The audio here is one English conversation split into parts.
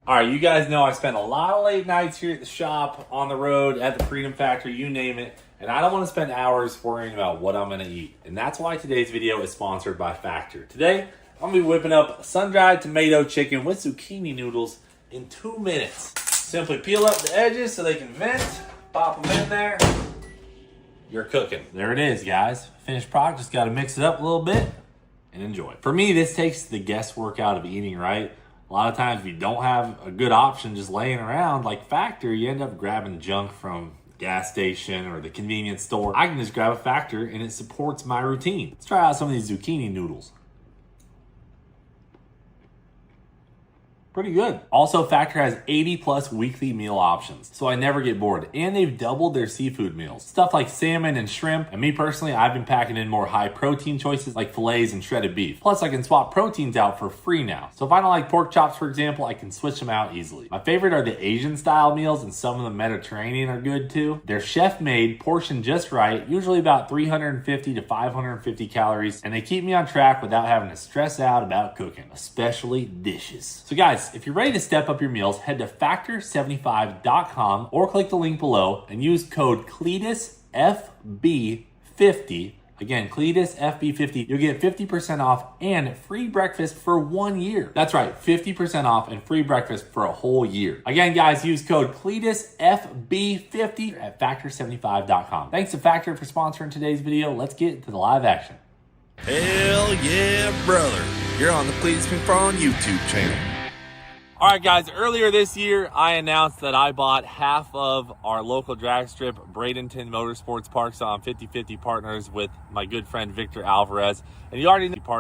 All right, you guys know I spent a lot of late nights here at the shop, on the road, at the Freedom Factory, you name it, and I don't want to spend hours worrying about what I'm going to eat. And that's why today's video is sponsored by Factor. Today, I'm going to be whipping up sun-dried tomato chicken with zucchini noodles in 2 minutes. Simply peel up the edges so they can vent, pop them in there. You're cooking. There it is, guys. Finished product, just got to mix it up a little bit and enjoy. For me, this takes the guesswork out of eating right. A lot of times if you don't have a good option just laying around like Factor, you end up grabbing junk from the gas station or the convenience store. I can just grab a Factor and it supports my routine. Let's try out some of these zucchini noodles. Pretty good. Also, Factor has 80 plus weekly meal options, so I never get bored. And they've doubled their seafood meals. Stuff like salmon and shrimp. And me personally, I've been packing in more high protein choices like fillets and shredded beef. Plus, I can swap proteins out for free now. So if I don't like pork chops, for example, I can switch them out easily. My favorite are the Asian style meals, and some of the Mediterranean are good too. They're chef made, portioned just right, usually about 350 to 550 calories, and they keep me on track without having to stress out about cooking, especially dishes. So guys, if you're ready to step up your meals, head to factor75.com or click the link below and use code Cleetus FB50. Again, Cleetus FB50. You'll get 50% off and free breakfast for 1 year. That's right, 50% off and free breakfast for a whole year. Again, guys, use code Cleetus FB50 at factor75.com. Thanks to Factor for sponsoring today's video. Let's get to the live action. Hell yeah, brother. You're on the Cleetus McFarland YouTube channel. All right, guys, earlier this year, I announced that I bought half of our local drag strip, Bradenton Motorsports Park, so I'm 50-50 partners with my good friend Victor Alvarez. And you already know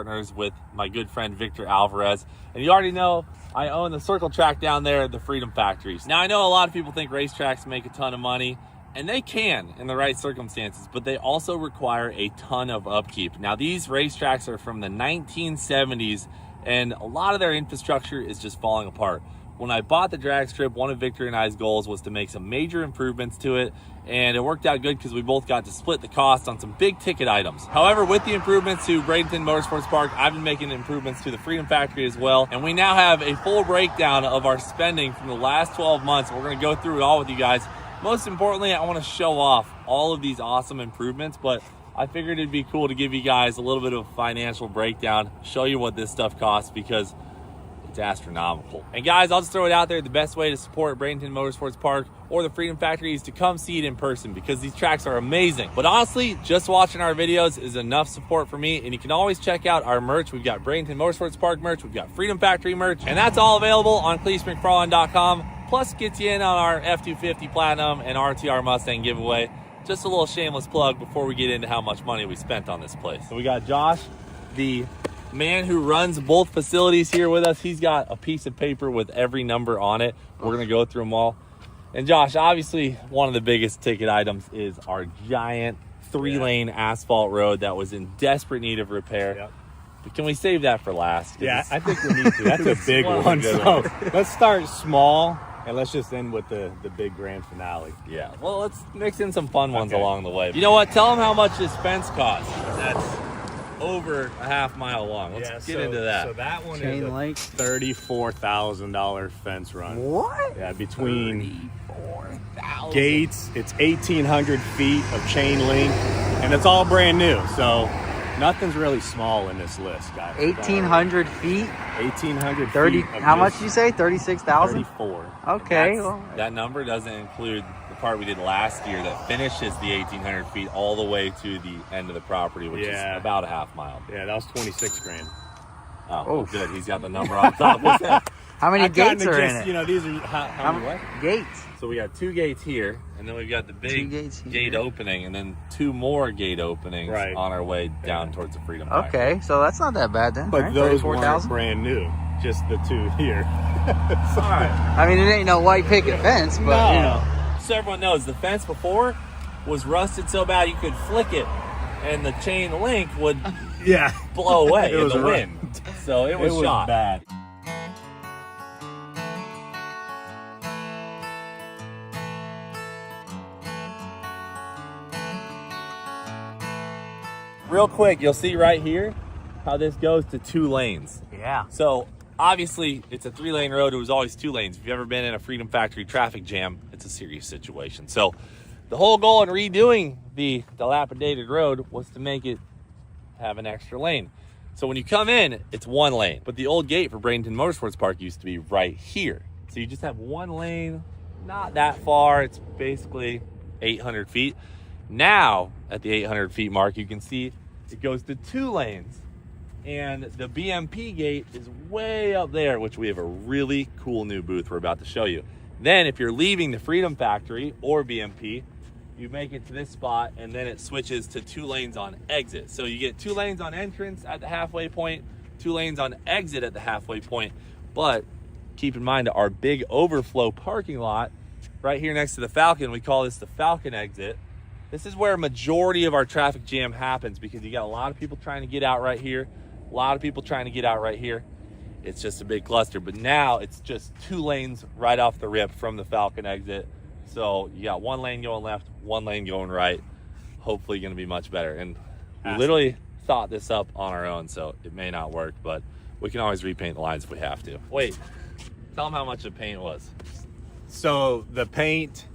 I own the circle track down there at the Freedom Factory. Now, I know a lot of people think racetracks make a ton of money, and they can in the right circumstances, but they also require a ton of upkeep. Now, these racetracks are from the 1970s, and a lot of their infrastructure is just falling apart. When I bought the drag strip, one of Victor and I's goals was to make some major improvements to it, and it worked out good because we both got to split the cost on some big ticket items. However, with the improvements to Bradenton Motorsports Park, I've been making improvements to the Freedom Factory as well, and we now have a full breakdown of our spending from the last 12 months. We're going to go through it all with you guys. Most importantly, I want to show off all of these awesome improvements, but I figured it'd be cool to give you guys a little bit of a financial breakdown, show you what this stuff costs because it's astronomical. And guys, I'll just throw it out there. The best way to support Bradenton Motorsports Park or the Freedom Factory is to come see it in person because these tracks are amazing. But honestly, just watching our videos is enough support for me. And you can always check out our merch. We've got Bradenton Motorsports Park merch. We've got Freedom Factory merch. And that's all available on CleetusMcFarland.com. Plus gets you in on our F-250 Platinum and RTR Mustang giveaway. Just a little shameless plug before we get into how much money we spent on this place. So we got Josh, the man who runs both facilities here with us. He's got a piece of paper with every number on it. We're gonna go through them all. And Josh, obviously one of the biggest ticket items is our giant 3-lane asphalt road that was in desperate need of repair. Yep. But can we save that for last? Yeah, I think we need to. That's a big one. So let's start small. And let's just end with the big grand finale. Yeah, well, let's mix in some fun ones along the way. You know what? Tell them how much this fence costs. That's over a half-mile long. Let's get into that. So that one chain is a link. $34,000 fence run. What? Yeah, between 34,000 gates, it's 1,800 feet of chain link, and it's all brand new. So nothing's really small in this list, guys. 1,800 feet. 1,800 30. feet. How much did you say? 36,000. 34. Okay. Well, That number doesn't include the part we did last year that finishes the 1,800 feet all the way to the end of the property, which is about a half mile. Yeah, that was 26 grand. Oh, good. He's got the number on top. What's that? how many gates are in just, it? You know, these are how many what? Gates. So we got 2 gates here, and then we've got the big gates here. gate opening, and then 2 more gate openings on our way down towards the Freedom Factory. Okay, so that's not that bad then. But right? those weren't 34,000. brand new, just the 2 here. All right. I mean, it ain't no white picket fence, but you know. So everyone knows the fence before was rusted so bad you could flick it, and the chain link would blow away in the wind. So it was shot. Bad. Real quick, you'll see right here how this goes to 2 lanes. Yeah. So obviously it's a 3-lane road. It was always 2 lanes. If you've ever been in a Freedom Factory traffic jam, it's a serious situation. So the whole goal in redoing the dilapidated road was to make it have an extra lane. So when you come in, it's 1 lane. But the old gate for Bradenton Motorsports Park used to be right here. So you just have 1 lane, not that far. It's basically 800 feet. Now, at the 800 feet mark, you can see it goes to 2 lanes. And the BMP gate is way up there, which we have a really cool new booth we're about to show you. Then if you're leaving the Freedom Factory or BMP, you make it to this spot, and then it switches to 2 lanes on exit. So you get 2 lanes on entrance at the halfway point, 2 lanes on exit at the halfway point. But keep in mind our big overflow parking lot right here next to the Falcon, we call this the Falcon exit. This is where a majority of our traffic jam happens because you got a lot of people trying to get out right here, a lot of people trying to get out right here. It's just a big cluster, but now it's just 2 lanes right off the rip from the Falcon exit. So you got 1 lane going left, 1 lane going right. Hopefully going to be much better. And we literally thought this up on our own, so it may not work, but we can always repaint the lines if we have to. Wait, tell them how much the paint was. So the paint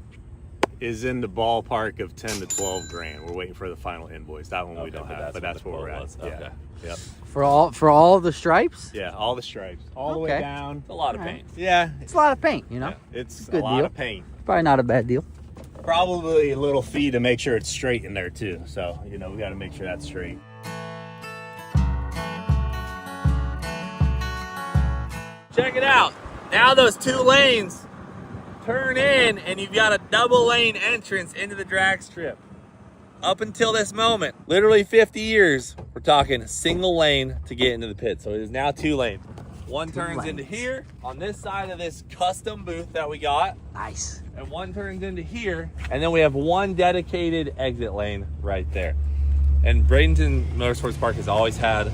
is in the ballpark of 10 to 12 grand. We're waiting for the final invoice. That one we don't have, but that's where we're at. Okay. Yeah. Yep. For all the stripes? Yeah, all the stripes, all the way Okay. down. It's a lot of paint. Yeah, It's a lot of paint, you know? it's a Good lot deal. of paint. Probably not a bad deal. Probably a little fee to make sure it's straight in there too. So, you know, we got to make sure that's straight. Check it out. Now those 2 lanes turn in and you've got a double lane entrance into the drag strip. Up until this moment, literally 50 years, we're talking single lane to get into the pit. So it is now 2 lane. 1 turns into here on this side of this custom booth that we got. Nice. And 1 turns into here. And then we have 1 dedicated exit lane right there. And Bradenton Motorsports Park has always had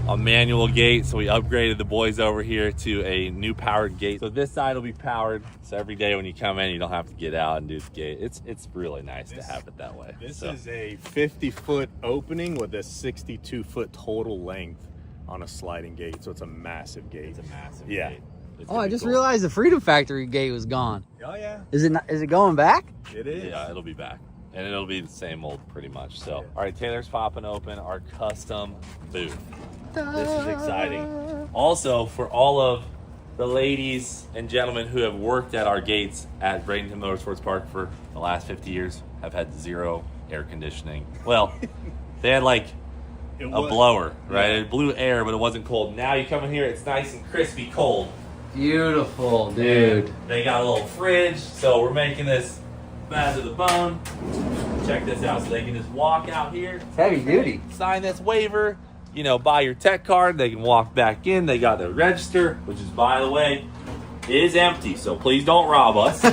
a manual gate, so we upgraded the boys over here to a new powered gate. So this side will be powered, so every day when you come in, you don't have to get out and do the gate. It's really nice to have it that way. This is a 50-foot opening with a 62-foot total length on a sliding gate, so it's a massive gate. It's a massive Yeah. gate. It's Oh, gonna I be just cool. realized the Freedom Factory gate was gone. Oh yeah, Is it going back? it is. Yeah, it'll be back. And it'll be the same old pretty much. So, all right, Taylor's popping open our custom booth. This is exciting. Also, for all of the ladies and gentlemen who have worked at our gates at Bradenton Motorsports Park for the last 50 years, have had 0 air conditioning. Well, they had like It a was- blower, right? Yeah. It blew air, but it wasn't cold. Now you come in here, it's nice and crispy cold. Beautiful, Dude, they got a little fridge, so we're making this bad to the bone. Check this out, so they can just walk out here, Heavy duty. sign this waiver, you know, buy your tech card. They can walk back in. They got their register, which is, by the way, is empty, so please don't rob us.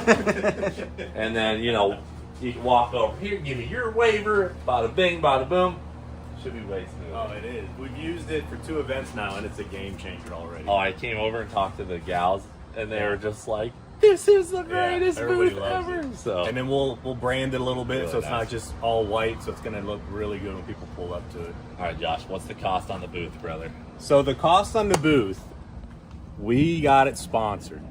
And then, you know, you can walk over here, give me your waiver, bada bing, bada boom. Should be way smooth. Oh, it is. We've used it for 2 events now, and it's a game changer already. Oh, I came over and talked to the gals, and they were just like, "This is the greatest everybody booth loves ever." it. So, And then we'll brand it a little bit, Really so it's nice. not just all white. So it's gonna look really good when people pull up to it. all right, Josh, what's the cost on the booth, brother? So the cost on the booth, we got it sponsored.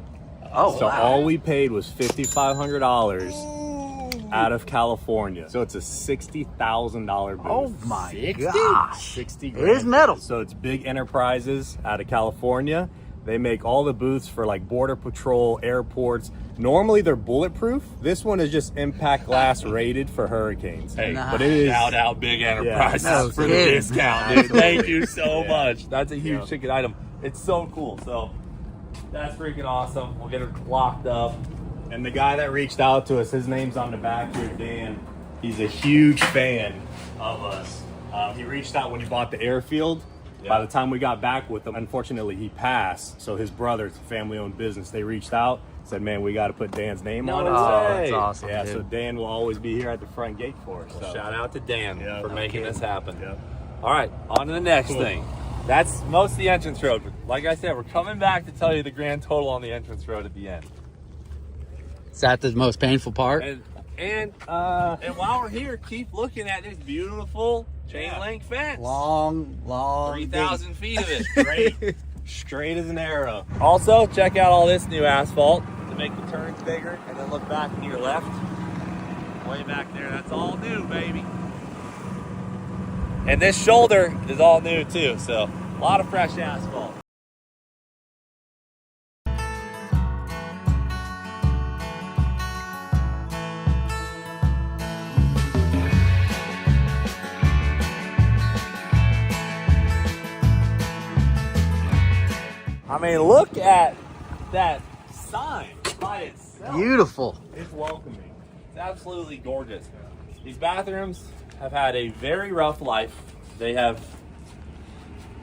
Oh, So wow. all we paid was $5,500 out of California. So it's a $60,000 booth. Oh my 60? gosh. 60 It grand. is metal. So it's Big Enterprises out of California. They make all the booths for like border patrol, airports. Normally they're bulletproof. This one is just impact glass rated for hurricanes. Hey, Nice. but it is shout out Big Enterprises No for the kidding. discount, dude. Thank you so Yeah. much. That's a huge Yeah. ticket item. It's so cool. So that's freaking awesome. We'll get it locked up. And the guy that reached out to us, his name's on the back here, Dan. He's a huge fan of us. He reached out when he bought the airfield. Yeah. By the time we got back with him, unfortunately, he passed. So his brother, it's a family-owned business. They reached out, said, "Man, we got to put Dan's name on it." way. So, That's awesome. yeah, dude. so Dan will always be here at the front gate for us. So. Shout out to Dan Yeah, for no making kidding. this happen. Yeah. All right, on to the next Cool. thing. That's most of the entrance road. But like I said, we're coming back to tell you the grand total on the entrance road at the end. Is that the most painful part? And while we're here, keep looking at this beautiful chain link fence. Long. 3,000 feet of it. Straight, Straight as an arrow. Also, check out all this new asphalt to make the turns bigger, and then look back to your left. Way back there, that's all new, baby. And this shoulder is all new too, so a lot of fresh asphalt. I mean, look at that sign by itself. Beautiful. It's welcoming. It's absolutely gorgeous. These bathrooms have had a very rough life. They have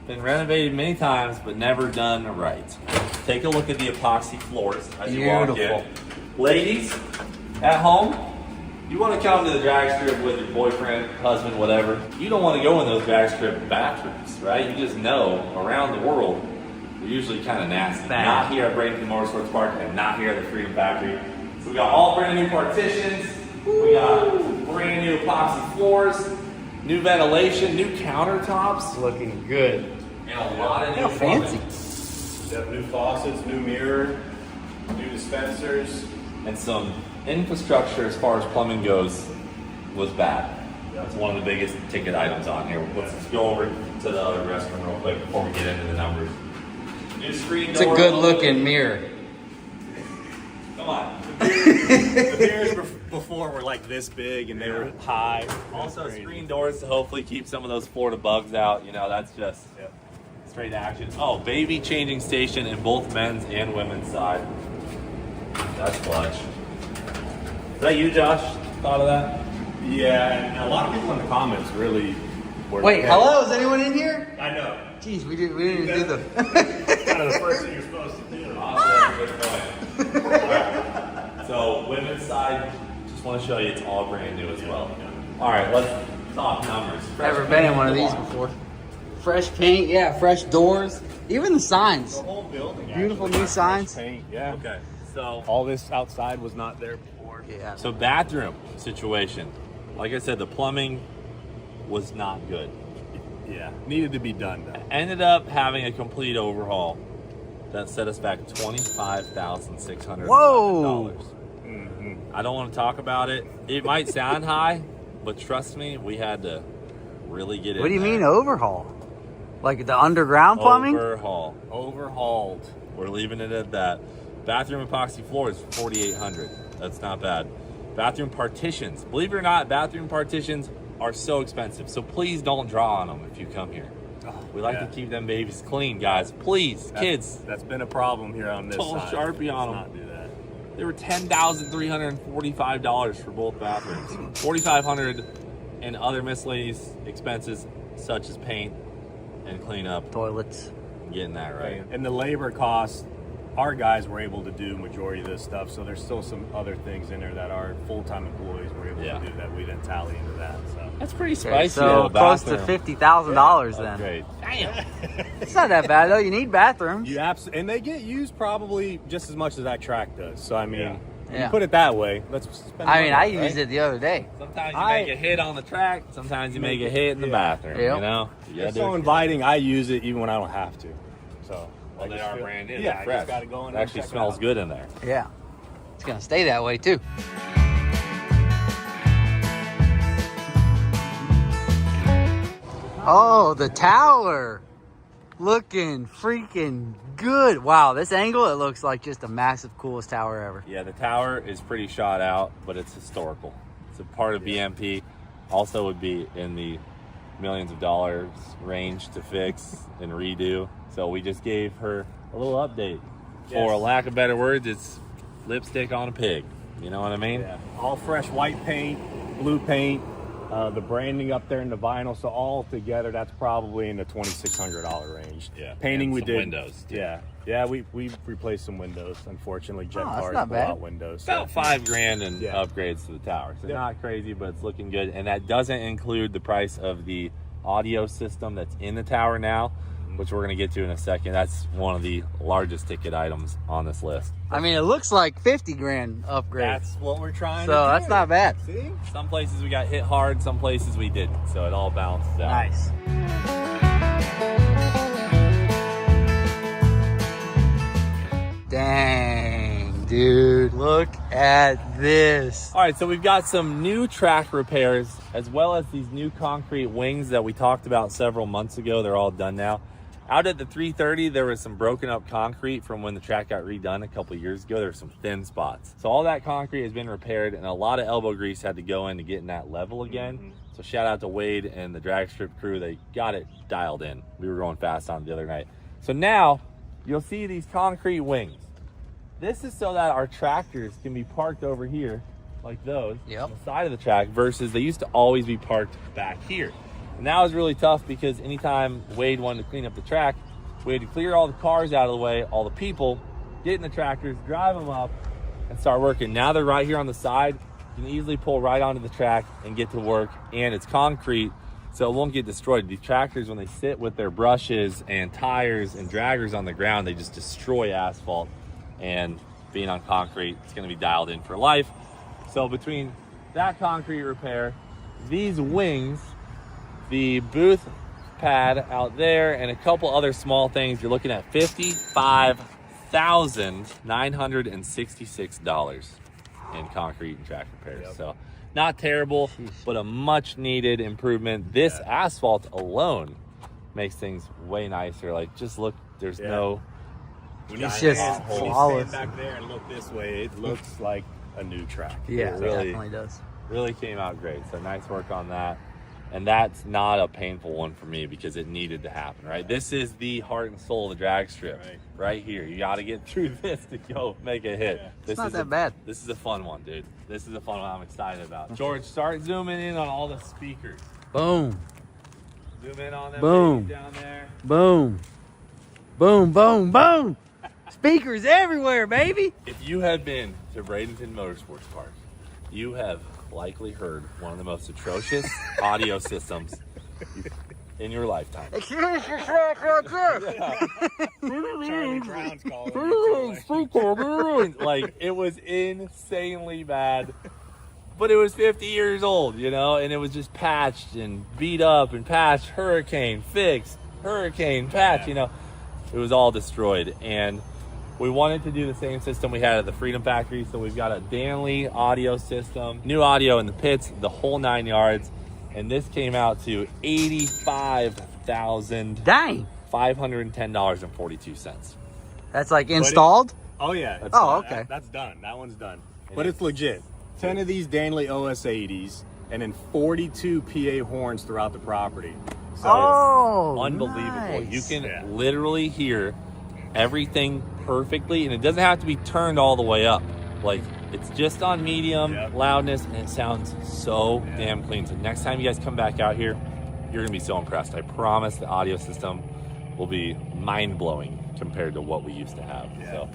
been renovated many times, but never done right. Take a look at the epoxy floors as you walk in. Ladies, at home, you want to come to the drag strip with your boyfriend, husband, whatever. You don't want to go in those drag strip bathrooms, right? You just know around the world, they're usually kind of nasty. Bad. Not here at Bradenton Motorsports Park and not here at the Freedom Factory. So we got all brand new partitions. We got brand new epoxy floors, new ventilation, new countertops, Looking good. and a lot of new How fancy. plumbing. You have new faucets, new mirror, new dispensers. And some infrastructure as far as plumbing goes was bad. That's one of the biggest ticket items on here. Let's go over to the other restroom real quick before we get into the numbers. New screen It's a door. good looking mirror. Come on. The mirrors before were like this big and they were high. Also screen doors to hopefully keep some of those Florida bugs out. You know, that's just straight action. Oh, baby changing station in both men's and women's side. That's clutch. Is that you, Josh? Thought of that? Yeah, and a lot of people in the comments really were. Wait, hello? Is anyone in here? I know. Jeez, we didn't even do the. Kind of the first thing you're supposed to do. Awesome. Good point. All right. So women's side, just want to show you it's all brand new as well. All right, let's talk numbers. Fresh Never been in paint. one of these before. Fresh paint, yeah, fresh doors. Even the signs. The whole building. Beautiful actually new got signs. fresh paint, yeah. Okay, so All this outside was not there before. Yeah. So bathroom situation. Like I said, the plumbing was not good. Yeah, needed to be done though. Ended up having a complete overhaul that set us back $25,600. Whoa. I don't want to talk about it. It might sound high, but trust me, we had to really get in What do you there. mean overhaul? Like the underground plumbing? Overhaul. Overhauled. We're leaving it at that. Bathroom epoxy floor is $4,800. That's not bad. Bathroom partitions. Believe it or not, bathroom partitions are so expensive. So please don't draw on them if you come here. We like yeah. to keep them babies clean, guys. Please, kids. That's been a problem here on this Don't side. Sharpie on Let's them. not do that. They were $10,345 for both bathrooms. $4,500 and other miscellaneous expenses such as paint and cleanup. Toilets. Getting that right. And the labor costs, our guys were able to do majority of this stuff, so there's still some other things in there that our full-time employees were able Yeah. to do that we didn't tally into that. So That's pretty Okay, spicy. so though, close to bathroom. $50,000 then. Great. Damn. It's not that bad though. You need bathrooms. you and they get used probably just as much as that track does. So I mean, Yeah. when Yeah. you put it that way. Let's spend. I mean, I money, right? used it the other day. Sometimes you make a hit on the track. Sometimes you make a hit in the bathroom. Yep. You know. You It's gotta so do it. inviting. I use it even when I don't have to. So Well, I they just are feel- brand new. Yeah, They're I fresh. just gotta go in. It and actually check smells out. good in there. Yeah. It's gonna stay that way too. Oh, the tower. Looking freaking good. Wow, this angle, it looks like just the massive coolest tower ever. Yeah, the tower is pretty shot out, but it's historical. It's a part of BMP. Also would be in the millions of dollars range to fix and redo. So we just gave her a little update. For Yes. lack of better words, it's lipstick on a pig. You know what I mean? Yeah, all fresh white paint, blue paint, the branding up there in the vinyl. So all together, that's probably in the $2,600 range. Yeah, painting and we some did. windows, too. Yeah, we replaced some windows. Unfortunately, jet Oh, that's cars not blow bad. out windows. About $5,000 in Yeah. upgrades to the tower. So Yeah. not crazy, but it's looking good. And that doesn't include the price of the audio system that's in the tower now, which we're going to get to in a second. That's one of the largest ticket items on this list. I mean, it looks like 50 grand upgrade. That's what we're trying to So do. that's not bad. See? Some places we got hit hard, some places we didn't. So it all balances out. Nice. Dang, dude. Look at this. All right, so we've got some new track repairs as well as these new concrete wings that we talked about several months ago. They're all done now. Out at the 330, there was some broken up concrete from when the track got redone a couple years ago. There were some thin spots. So all that concrete has been repaired, and a lot of elbow grease had to go in to get in that level again. So shout out to Wade and the drag strip crew. They got it dialed in. We were going fast on it the other night. So now you'll see these concrete wings. This is so that our tractors can be parked over here like those on the side of the track versus they used to always be parked back here. And that was really tough because anytime Wade wanted to clean up the track, we had to clear all the cars out of the way, all the people, get in the tractors, drive them up, and start working. Now they're right here on the side. You can easily pull right onto the track and get to work, and it's concrete, so it won't get destroyed. These tractors, when they sit with their brushes and tires and draggers on the ground, they just destroy asphalt, and being on concrete, it's gonna be dialed in for life. So between that concrete repair, these wings, the booth pad out there, and a couple other small things, you're looking at $55,966 in concrete and track repairs. So not terrible, but a much needed improvement. This asphalt alone makes things way nicer. Like, just look, there's no, It's just when you flawless. stand back there and look this way, it looks like a new track. Yeah, It it really- definitely does. really came out great. So nice work on that. And that's not a painful one for me because it needed to happen, right? This is the heart and soul of the drag strip right here. You got to get through this to go make a hit. This It's not is that bad. This is a fun one, dude. This is a fun one I'm excited about. George, start zooming in on all the speakers. Boom, Zoom in on them Boom. babies down there. boom, boom, boom, boom. Speakers everywhere, baby. If you have been to Bradenton Motorsports Park, you have likely heard one of the most atrocious audio systems in your lifetime. Charlie Brown's calling me. Like, it was insanely bad, but it was 50 years old, you know, and it was just patched and beat up and patched, hurricane, fixed, hurricane, patch, you know, it was all destroyed. And we wanted to do the same system we had at the Freedom Factory, so we've got a Danley audio system, new audio in the pits, the whole 9 yards, and this came out to $85,510.42. That's like installed? Oh yeah. That's Oh, okay. That's done. That one's done. But it's legit. 10 of these Danley OS80s and then 42 PA horns throughout the property. So Oh, Unbelievable. nice. You can literally hear everything perfectly, and it doesn't have to be turned all the way up. Like, it's just on medium loudness, and it sounds so damn clean. So next time you guys come back out here, you're gonna be so impressed. I promise the audio system will be mind-blowing compared to what we used to have. So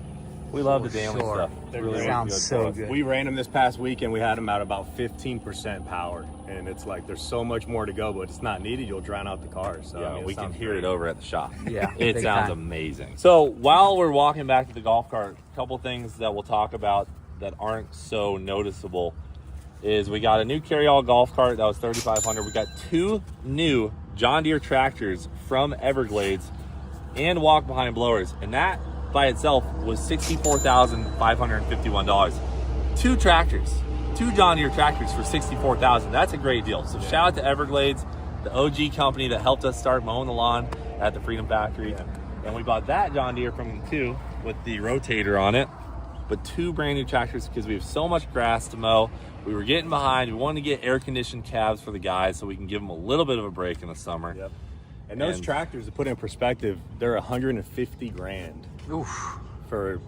we love the Danley sure. stuff. They're Really great. Sounds good so for us. good. we ran them this past week and we had them at about 15% power. And it's like there's so much more to go, but it's not needed. You'll drown out the cars. So Yeah, I mean, we can sounds hear great. it over at the shop. Yeah, It big sounds time. amazing. So while we're walking back to the golf cart, a couple things that we'll talk about that aren't so noticeable is we got a new carry-all golf cart that was $3,500. We got 2 new John Deere tractors from Everglades and walk-behind blowers, and that by itself was $64,551. 2 tractors, 2 John Deere tractors for $64,000. That's a great deal. So shout out to Everglades, the OG company that helped us start mowing the lawn at the Freedom Factory. And we bought that John Deere from them too, with the rotator on it. But 2 brand new tractors because we have so much grass to mow. We were getting behind. We wanted to get air-conditioned cabs for the guys so we can give them a little bit of a break in the summer. Yep. And those tractors, to put in perspective, they're $150,000 Oof. for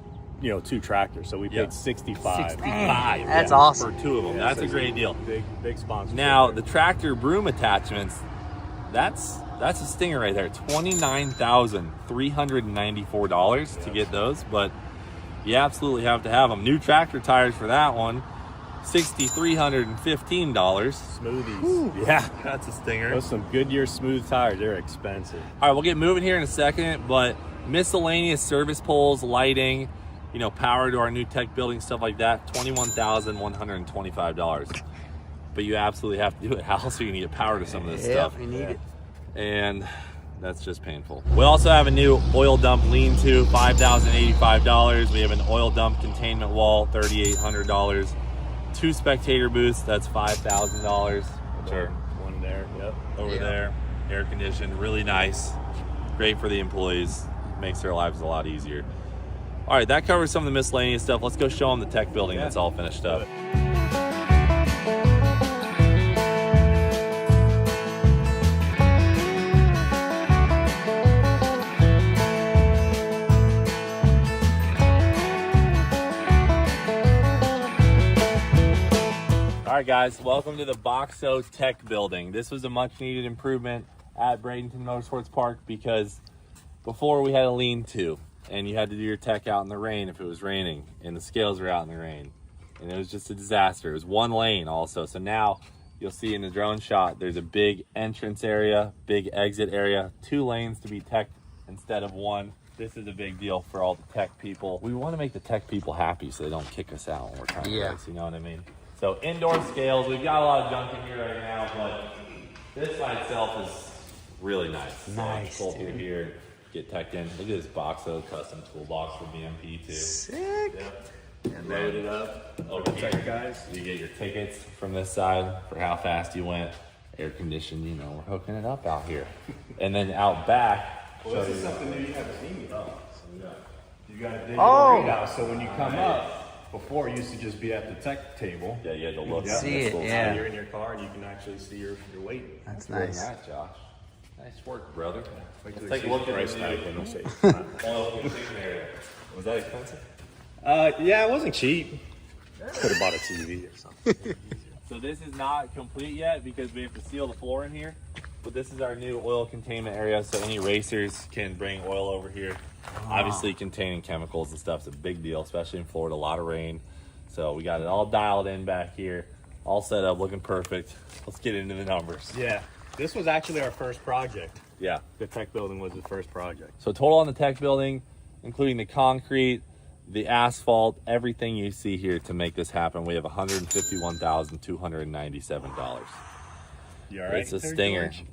2 tractors. So we paid 65. Man, that's awesome. For 2 of them. That's a great deal. Big sponsor. Now, the tractor broom attachments, that's a stinger right there. $29,394 to get those, but you absolutely have to have them. New tractor tires for that one, $6,315. Smoothies. Yeah. That's a stinger. Those some Goodyear smooth tires. They're expensive. All right, we'll get moving here in a second, but miscellaneous service poles, lighting, power to our new tech building, stuff like that, $21,125. But you absolutely have to do it. How else are you going to get power to some of this stuff? We need it. And That's just painful. We also have a new oil dump lean-to, $5,085. We have an oil dump containment wall, $3,800. 2 spectator booths, that's $5,000. Which are One there, yep. over there, air conditioned, really nice. Great for the employees, makes their lives a lot easier. All right, that covers some of the miscellaneous stuff. Let's go show them the tech building that's all finished up. All right, guys, welcome to the Boxo Tech Building. This was a much needed improvement at Bradenton Motorsports Park because before we had a lean-to and you had to do your tech out in the rain if it was raining and the scales were out in the rain. And it was just a disaster. It was one lane also. So now you'll see in the drone shot, there's a big entrance area, big exit area, 2 lanes to be tech instead of 1. This is a big deal for all the tech people. We want to make the tech people happy so they don't kick us out when we're trying to race, you know what I mean? So indoor scales, we've got a lot of junk in here right now, but this by itself is really nice. Nice, so pull through here, get teched in. Look at this Boxo custom toolbox for BMP too. Sick. Yep. And load it up over here, guys. You get your tickets from this side for how fast you went. Air conditioned, you know, we're hooking it up out here. And then out back. Well, this is something new you haven't seen yet. Oh, so you got a digital Oh. readout, so when you come up, before it used to just be at the tech table. Yeah, you had to look. See it, So yeah. you're in your car and you can actually see your weight. That's Really nice. nice, Josh. Nice work, brother. Wait till Let's take they a look see the at price the tag new when you say oil containment area. Was that expensive? yeah, it wasn't cheap. Could have bought a TV or something. So this is not complete yet because we have to seal the floor in here. But this is our new oil containment area, so any racers can bring oil over here. Obviously containing chemicals and stuff is a big deal, especially in Florida, a lot of rain. So we got it all dialed in back here, all set up, looking perfect. Let's get into the numbers. Yeah, this was actually our first project. Yeah. The tech building was the first project. So total on the tech building, including the concrete, the asphalt, everything you see here to make this happen, we have $151,297. You all right? It's a there, stinger. George?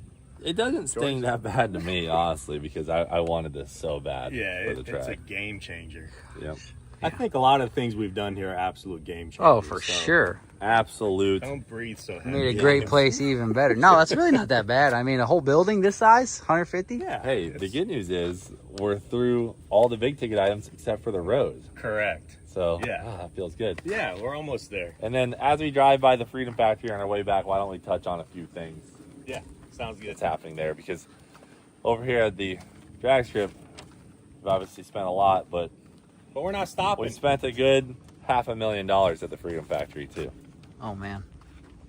It doesn't sting that bad to me, honestly, because I wanted this so bad Yeah, for the it's track. a game changer. Yep. I think a lot of things we've done here are absolute game changers. Oh, for so sure. Absolute. Don't breathe so heavy. Made a great place even better. No, that's really not that bad. I mean, a whole building this size, 150? Yeah. Hey, the good news is we're through all the big ticket items except for the road. Correct. So Yeah. that feels good. Yeah, we're almost there. And then as we drive by the Freedom Factory on our way back, why don't we touch on a few things Yeah, sounds good. that's happening there? Because over here at the drag strip, we've obviously spent a lot, but But we're not stopping. we spent a good $500,000 at the Freedom Factory too. Oh, man.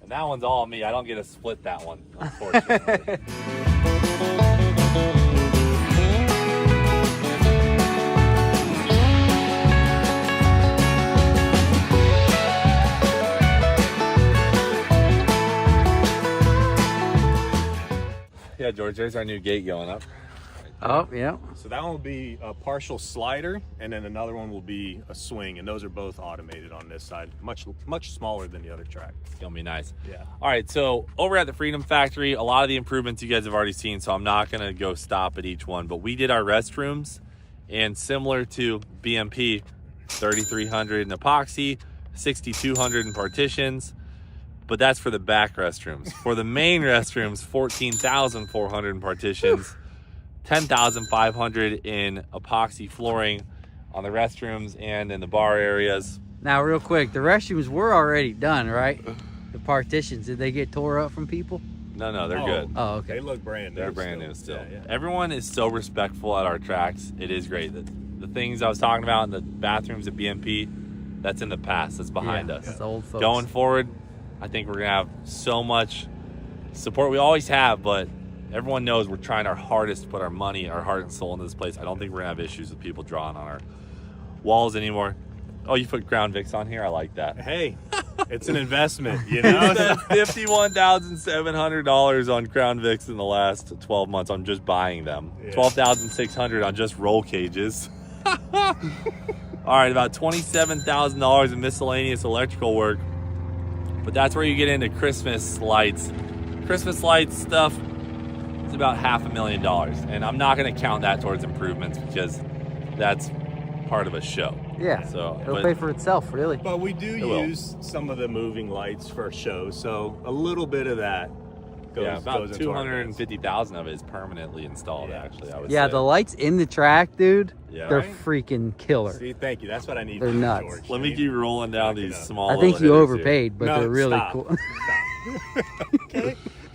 And that one's all me. I don't get to split that one, unfortunately. Yeah, George, there's our new gate going up. Oh, yeah. So that one will be a partial slider, and then another one will be a swing, and those are both automated on this side. Much smaller than the other track. It's gonna be nice. Yeah. All right, so over at the Freedom Factory, a lot of the improvements you guys have already seen, so I'm not gonna go stop at each one, but we did our restrooms, and similar to BMP, 3,300 in epoxy, 6,200 in partitions, but that's for the back restrooms. For the main restrooms, 14,400 in partitions, 10,500 in epoxy flooring on the restrooms and in the bar areas. Now, real quick, the restrooms were already done, right? The partitions, did they get tore up from people? No, they're Oh. good. Oh, okay. They look brand new. They're brand new still. Yeah, yeah. Everyone is so respectful at our tracks. It is great. The things I was talking about in the bathrooms at BMP, that's in the past. That's behind Yeah, us. it's old folks. Going forward, I think we're going to have so much support. We always have, but everyone knows we're trying our hardest to put our money, our heart and soul into this place. I don't think we're going to have issues with people drawing on our walls anymore. Oh, you put Crown Vicks on here? I like that. Hey, it's an investment, you know? Spent $51,700 on Crown Vicks in the last 12 months on just buying them. Yeah. $12,600 on just roll cages. All right, about $27,000 in miscellaneous electrical work. But that's where you get into Christmas lights. Christmas lights stuff is it's about $500,000, and I'm not going to count that towards improvements because that's part of a show. Yeah. So It'll pay for itself, really. But we do use some of the moving lights for shows, so a little bit of that goes, about goes into our events. 250,000 of it is permanently installed. Yeah. Actually, I would Yeah, say. the lights in the track, dude, Yeah. they're Right? killer killer. See, thank you. That's what I need. They're from you, nuts. George. Let me keep rolling down these small. I think little you hitters here. overpaid, but No, they're really stop. cool. Stop. Okay.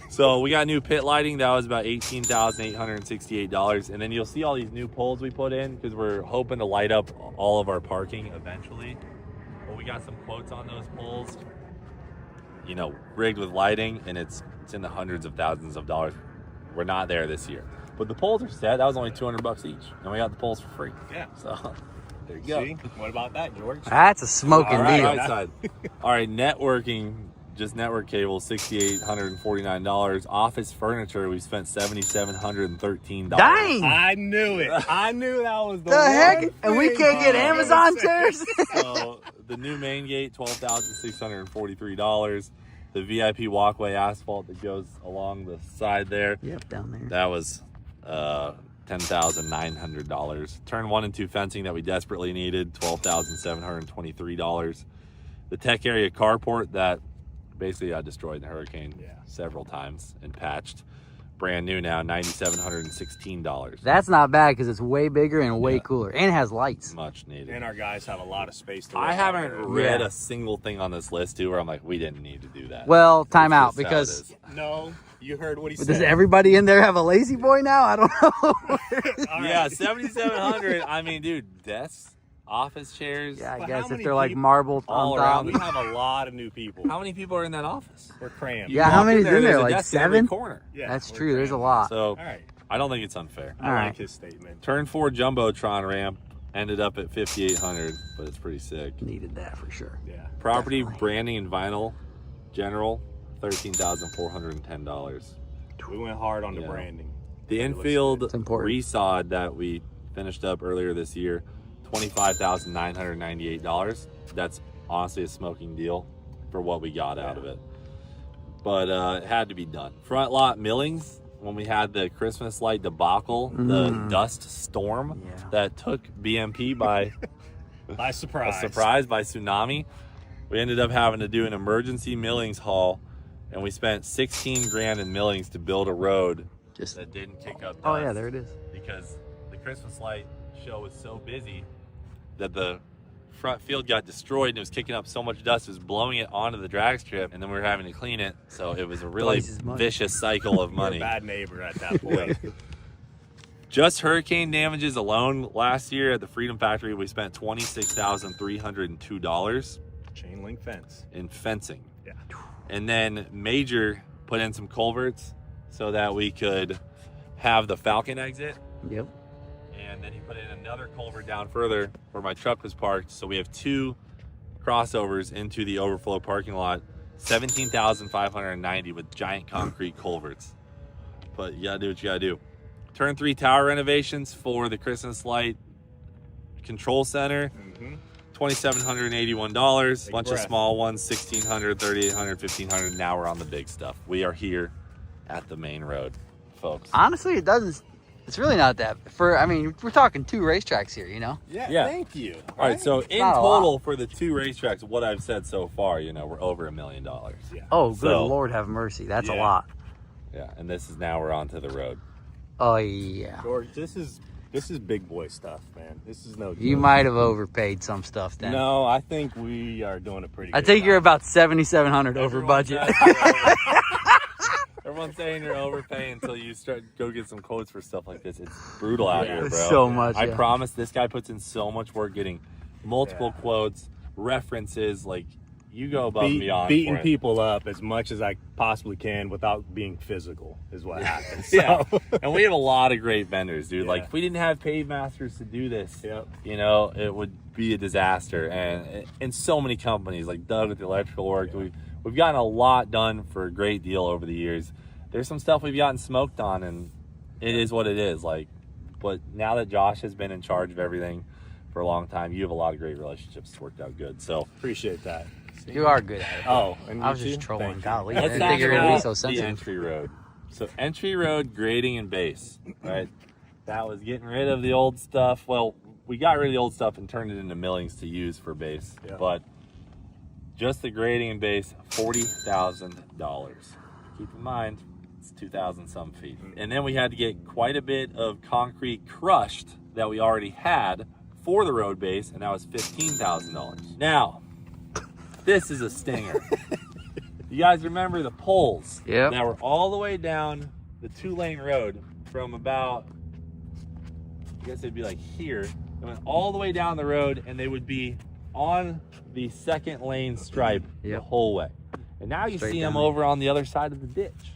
So we got new pit lighting. That was about $18,868, and then you'll see all these new poles we put in because we're hoping to light up all of our parking eventually. But we got some quotes on those poles, you know, rigged with lighting, and it's in the hundreds of thousands of dollars. We're not there this year, but the poles are set. That was only $200 each, and we got the poles for free. Yeah. So there you go. See? What about that, George? That's a smoking All right, deal. right side. All right, networking, just network cable, $6,849. Office furniture, we spent $7,713. Dang! I knew it. I knew that was the The heck? one And we thing can't get I was Amazon gonna say. chairs? So the new main gate, $12,643. The VIP walkway asphalt that goes along the side there, Yep, down there. that was $10,900. Turn 1 and 2 fencing that we desperately needed, $12,723. The tech area carport that basically got destroyed in the hurricane several times and patched, brand new now, $9,716. That's not bad because it's way bigger and way cooler, and it has lights. Much needed. And our guys have a lot of space to I work haven't on. read Yeah. a single thing on this list too where I'm like, we didn't need to do that. Well, It's time out just how it because is. No, you heard what he does said. everybody in there have a lazy boy now? I don't know. All Yeah, right. 7,700. I mean, dude, desks, office chairs. Yeah, I But guess how if many they're like people- marbled all on around We top. have a lot of new people. How many people are in that office? We're crammed. Yeah, how Walk many's in there? there's a Like desk in every 7? corner. Yeah, That's we're true. There's a crammed. lot. So All right. I don't think it's unfair. I All like right. his statement. Turn 4 Jumbotron ramp ended up at 5,800, but it's pretty sick. Needed that for sure. Yeah. Property Definitely. branding and vinyl general, $13,410. We went hard on the Yeah. branding. The It looks infield It's important. resod that we finished up earlier this year, $25,998. That's honestly a smoking deal for what we got out of it. But it had to be done. Front lot millings, when we had the Christmas light debacle, the dust storm Yeah. that took BMP by By surprise. a surprise, by tsunami, we ended up having to do an emergency millings haul, and we spent 16 grand in millings to build a road Just that didn't kick up dust. oh yeah, there it is. Because the Christmas light show was so busy that the front field got destroyed and it was kicking up so much dust, it was blowing it onto the drag strip, and then we were having to clean it. So it was a really Places money. vicious cycle of You're money. a bad neighbor at that point. Just hurricane damages alone last year at the Freedom Factory, we spent $26,302 Chain link fence. in fencing. Yeah. And then Major put in some culverts so that we could have the Falcon exit. Yep. And then he put in another culvert down further where my truck was parked. So we have 2 crossovers into the overflow parking lot, 17,590 with giant concrete culverts. But you gotta do what you gotta do. Turn 3 tower renovations for the Christmas light control center, Mm-hmm. $2,781. Take a Bunch of breath. small ones, $1,600, $3,800, $1,500. Now we're on the big stuff. We are here at the main road, folks. Honestly, it doesn't. It's really not that. I mean, we're talking 2 racetracks here, you know. Yeah, thank you. All right, so in not a total lot. for the 2 racetracks, what I've said so far, you know, we're over $1 million. Yeah. Oh, good So- Lord, have mercy. That's a Yeah. lot. Yeah, and this is now we're onto the road. Oh yeah. George, this is big boy stuff, man. This is no joke. You might have overpaid some stuff then. No, I think we are doing a pretty I good think you're job. about 7,700 over budget. Everyone's saying you're overpaying until you start go get some quotes for stuff like this. It's brutal out Yeah. here, It's bro. so much. I yeah. promise this guy puts in so much work getting multiple Yeah. quotes, references, like you go above and beyond. beating for it. people up as much as I possibly can without being physical is what happens. Yeah. So- And we have a lot of great vendors, dude. Yeah. Like if we didn't have Pave Masters to do this, Yep. you know, it would be a disaster. And so many companies like Doug with the electrical work, we've gotten a lot done for a great deal over the years. There's some stuff we've gotten smoked on, and it is what it is. Like, but now that Josh has been in charge of everything for a long time, you have a lot of great relationships. It's worked out good. So Appreciate that. You are good at it. Oh, and I you was just too? trolling. Thank you. Golly, I let's didn't talk think you were gonna be about so the sensitive. entry road. So entry road grading and base, right? That was getting rid of the old stuff. Well, we got rid of the old stuff and turned it into millings to use for base. Yeah. But just the grading and base, $40,000. Keep in mind, it's 2,000 some feet. And then we had to get quite a bit of concrete crushed that we already had for the road base, and that was $15,000. Now, this is a stinger. You guys remember the poles Yep. that were all the way down the 2-lane road from about, I guess it'd be like here. They went all the way down the road, and they would be on the 2nd lane stripe the Yep. whole way. And now you Straight see them down. over on the other side of the ditch.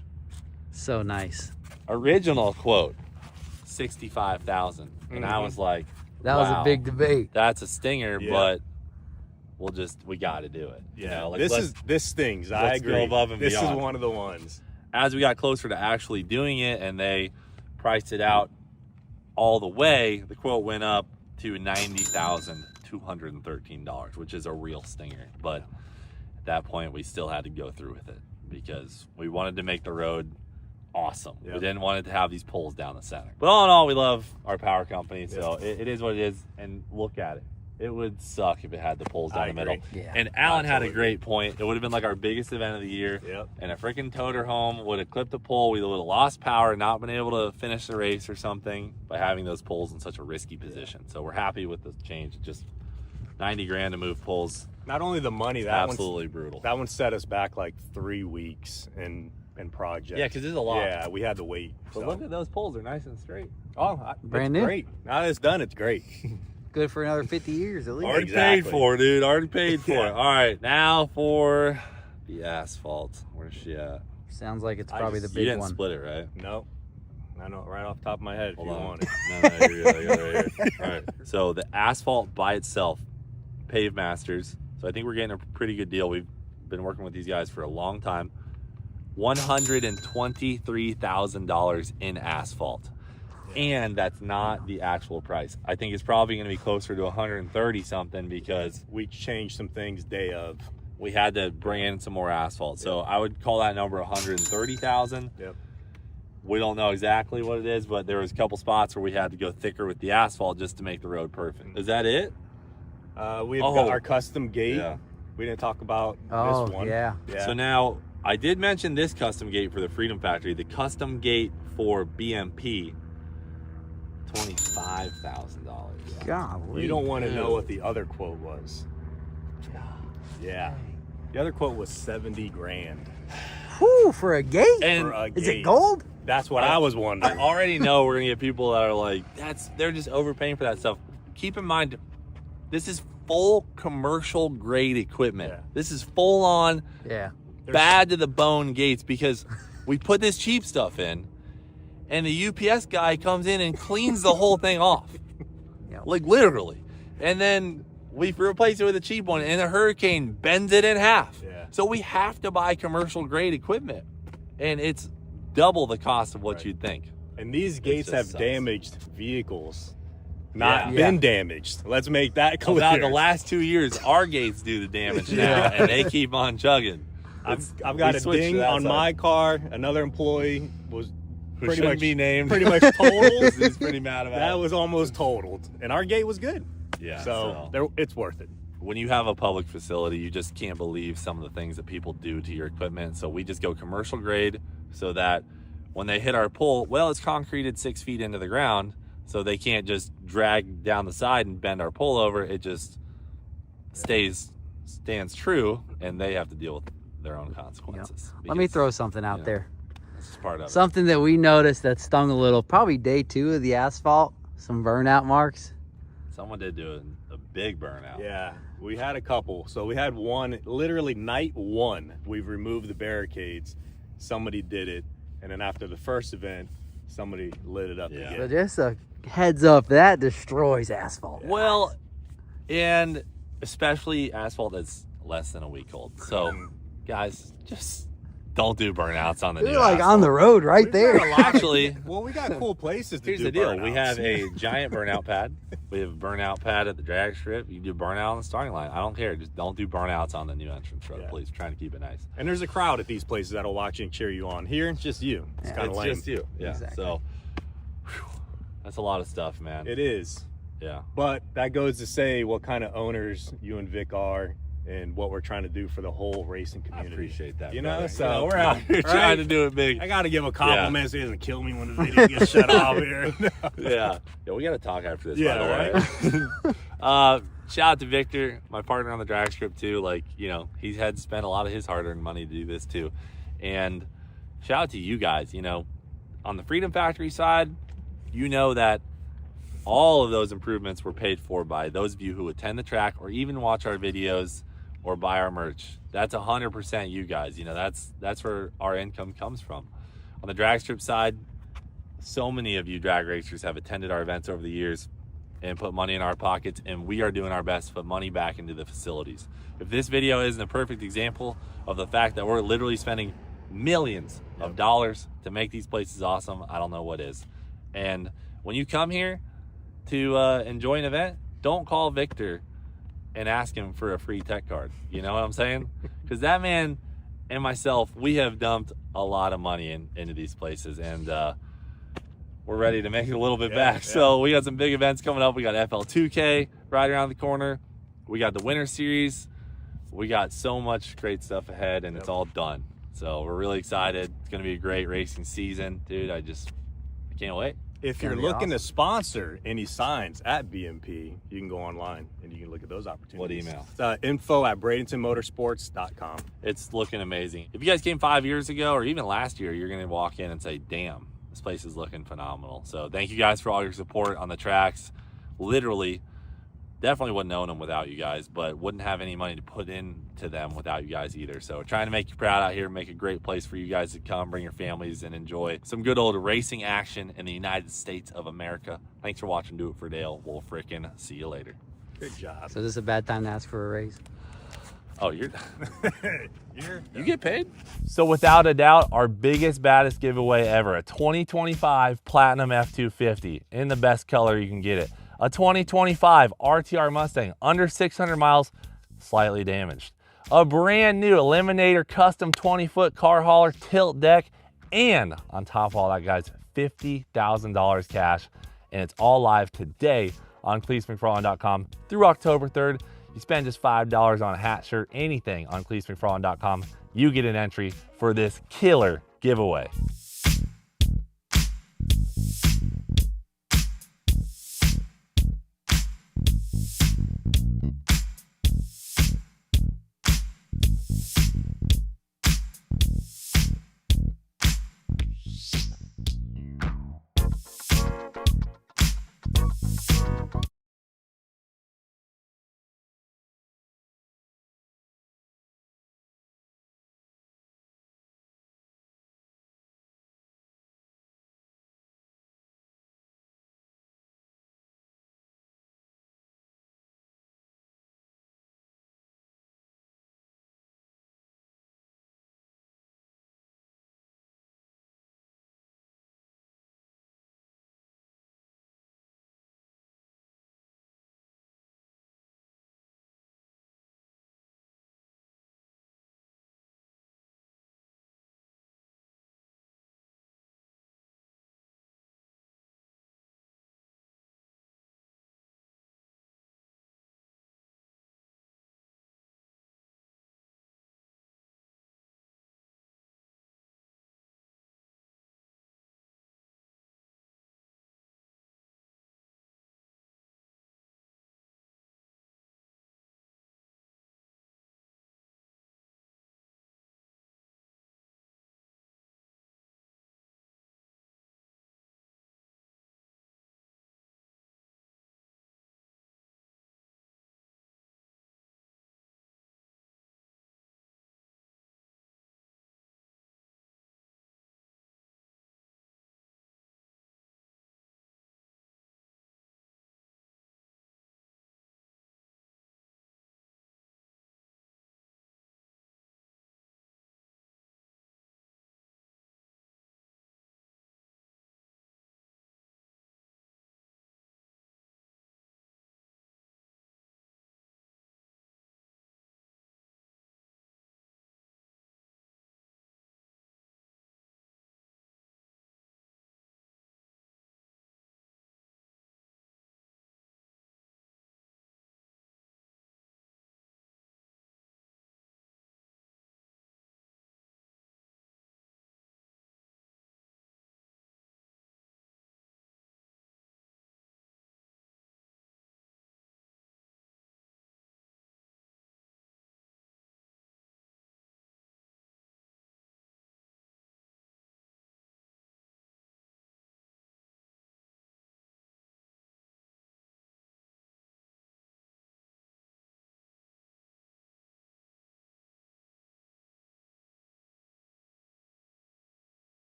So nice. Original quote, 65,000. And I was like, That was a wow, big debate. That's a stinger, Yeah. but we got to do it. Yeah, You know, like, this stings. I let's agree. go above and this beyond. is one of the ones. As we got closer to actually doing it and they priced it out all the way, the quote went up to $90,213, which is a real stinger. But at that point, we still had to go through with it because we wanted to make the road awesome. Yeah. We didn't want it to have these poles down the center. But all in all, we love our power company, so it is what it is. And look at it. It would suck if it had the poles down I the middle. agree. Yeah. And Alan had a Absolutely. great point. It would have been like our biggest event of the year. Yep. And a freaking toter home would have clipped the pole. We would have lost power, not been able to finish the race or something by having those poles in such a risky position. So we're happy with the change. Just 90 grand to move poles. Not only the money, that Absolutely brutal. that one set us back like 3 weeks in project. Yeah, because this is a lot. Yeah, we had to wait. But so. look at those poles. They're nice and straight. Brand it's new. Great. Now that it's done, it's great. Good for another 50 years at least. Already Exactly. paid for, dude. Already paid for Yeah. it. All right, now for the asphalt. Where's she at? Sounds like it's I probably just- the You big didn't one. split it, right? No, I know right off the top of my head. Hold if you on. want it. No, you're good. I got it right here. All right. So the asphalt by itself, Pave Masters. So I think we're getting a pretty good deal. We've been working with these guys for a long time. $123,000 in asphalt. And that's not the actual price. I think it's probably going to be closer to 130 something because We changed some things day of. we had to bring in some more asphalt. So I would call that number 130,000. Yep. We don't know exactly what it is, but there was a couple spots where we had to go thicker with the asphalt just to make the road perfect. Is that it? We've Oh. got our custom gate. Yeah. We didn't talk about Oh, this one. yeah. Yeah. So now I did mention this custom gate for the Freedom Factory. The custom gate for BMP, $25,000. Golly. You don't want to know Ew. what the other quote was. Yeah. The other quote was 70 grand. Whew, for a gate? And for a Is it gate. gold? That's what I was I wondering. already know we're gonna get people that are like, they're just overpaying for that stuff. Keep in mind, this is full commercial grade equipment. Yeah. This is full on Yeah. bad to the bone gates because we put this cheap stuff in and the UPS guy comes in and cleans the whole thing off. Yep. Like literally. And then we replace it with a cheap one and a hurricane bends it in half. Yeah. So we have to buy commercial grade equipment. And it's double the cost of what Right. you'd think. And these gates just have sucks. damaged vehicles, not Yeah. been damaged. Let's make that clear. About the last 2 years, our gates do the damage now, Yeah. and they keep on chugging. I've got we a switched to ding that on side. my car. Another employee was Who pretty shouldn't much be named. pretty much totaled. He's pretty mad about That it. was almost totaled, and our gate was good. Yeah. So it's worth it. When you have a public facility, you just can't believe some of the things that people do to your equipment. So we just go commercial grade so that when they hit our pole, well, it's concreted 6 feet into the ground, so they can't just drag down the side and bend our pole over. It just stands true, and they have to deal with their own consequences. Let me Because throw something out yeah. there. It's just part of it. Something that we noticed that stung a little, probably day 2 of the asphalt, some burnout marks. Someone did do a big burnout. Yeah, we had a couple. So we had one, literally night 1, we've removed the barricades. Somebody did it, and then after the first event, somebody lit it up Yeah. So again. just a heads up, that destroys asphalt. Well, and especially asphalt that's less than a week old. So, guys, just don't do burnouts on the You're new like asphalt. on the road right there. Actually, Well, we got cool places to here's do the deal. burnouts. We have a giant burnout pad. We have a burnout pad at the drag strip. You can do burnout on the starting line. I don't care. Just don't do burnouts on the new entrance road, Yeah. please. Trying to keep it nice. And there's a crowd at these places that'll watch you and cheer you on. Here, it's just you. It's Yeah. kind of It's lame. just you. Yeah. Exactly. So whew, that's a lot of stuff, man. It is. Yeah. But that goes to say what kind of owners you and Vic are and what we're trying to do for the whole racing I community. appreciate that. You know, brother. so we're out here trying to do it big. I got to give a compliment so he doesn't kill me when the video gets shut off here. Yeah. We got to talk after this, Yeah, by the way. Shout out to Victor, my partner on the drag strip too. Like, you know, he's had to spend a lot of his hard-earned money to do this too. And shout out to you guys, you know, on the Freedom Factory side, you know that all of those improvements were paid for by those of you who attend the track or even watch our videos or buy our merch. That's 100% you guys. You know, that's where our income comes from. On the drag strip side, so many of you drag racers have attended our events over the years and put money in our pockets, and we are doing our best to put money back into the facilities. If this video isn't a perfect example of the fact that we're literally spending millions of dollars to make these places awesome, I don't know what is. And when you come here to enjoy an event, don't call Victor and ask him for a free tech card. You know what I'm saying? Because that man and myself, we have dumped a lot of money into these places, and we're ready to make it a little bit back. So we got some big events coming up. We got FL2K right around the corner. We got the Winter Series. We got so much great stuff ahead, and it's all done. So we're really excited. It's going to be a great racing season. Dude, I can't wait. If you're looking to sponsor any signs at BMP, you can go online and you can look at those opportunities. What email? It's, info@bradentonmotorsports.com. It's looking amazing. If you guys came 5 years ago or even last year, you're going to walk in and say, damn, this place is looking phenomenal. So thank you guys for all your support on the tracks. Literally, definitely wouldn't own them without you guys, but wouldn't have any money to put into them without you guys either. So we're trying to make you proud out here, make a great place for you guys to come, bring your families, and enjoy some good old racing action in the United States of America. Thanks for watching Do It for Dale. We'll frickin' see you later. Good job. So this is a bad time to ask for a raise. Oh, you get paid? So without a doubt, our biggest, baddest giveaway ever, a 2025 Platinum F250 in the best color you can get it. A 2025 RTR Mustang, under 600 miles, slightly damaged. A brand new Eliminator custom 20-foot car hauler tilt deck, and on top of all that, guys, $50,000 cash, and it's all live today on CleetusMcFarland.com through October 3rd. You spend just $5 on a hat, shirt, anything on CleetusMcFarland.com, you get an entry for this killer giveaway.